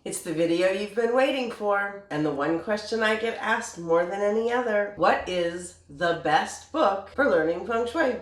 It's the video you've been waiting for, and the one question I get asked more than any other. What is the best book for learning Feng Shui?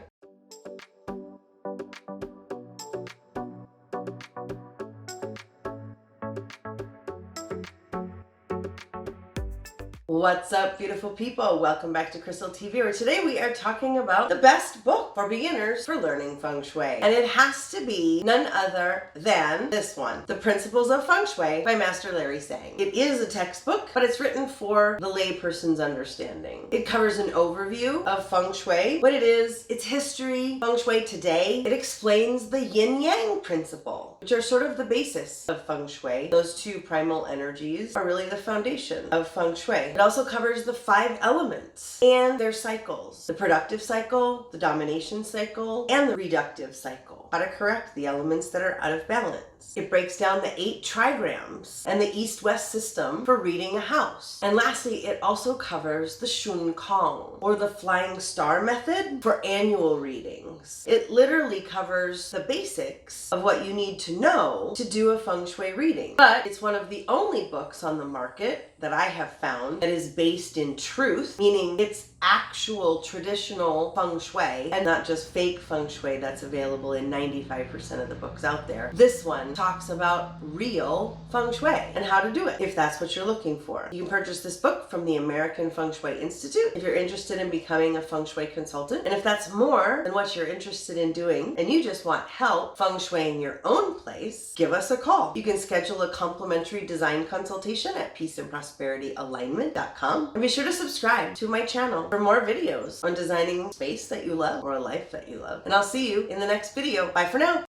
What's up, beautiful people? Welcome back to Krystal TV, where today we are talking about the best book for beginners for learning Feng Shui. And it has to be none other than this one, The Principles of Feng Shui by Master Larry Sang. It is a textbook, but it's written for the layperson's understanding. It covers an overview of Feng Shui, what it is, its history, Feng Shui today. It explains the yin-yang principle, which are sort of the basis of Feng Shui. Those two primal energies are really the foundation of Feng Shui. It also covers the 5 elements and their cycles: the productive cycle, the domination cycle, and the reductive cycle. How to correct the elements that are out of balance. It breaks down the 8 trigrams and the east-west system for reading a house. And lastly, it also covers the Shun Kong, or the flying star method, for annual readings. It literally covers the basics of what you need to know to do a Feng Shui reading. But it's one of the only books on the market that I have found that is based in truth, meaning it's actual traditional Feng Shui and not just fake Feng Shui that's available in 95% of the books out there. This one talks about real Feng Shui and how to do it if that's what you're looking for. You can purchase this book from the American Feng Shui Institute if you're interested in becoming a Feng Shui consultant. And if that's more than what you're interested in doing and you just want help Feng Shuiing your own place, give us a call. You can schedule a complimentary design consultation at peaceandprosperityalignment.com. And be sure to subscribe to my channel for more videos on designing space that you love or a life that you love. And I'll see you in the next video. Bye for now.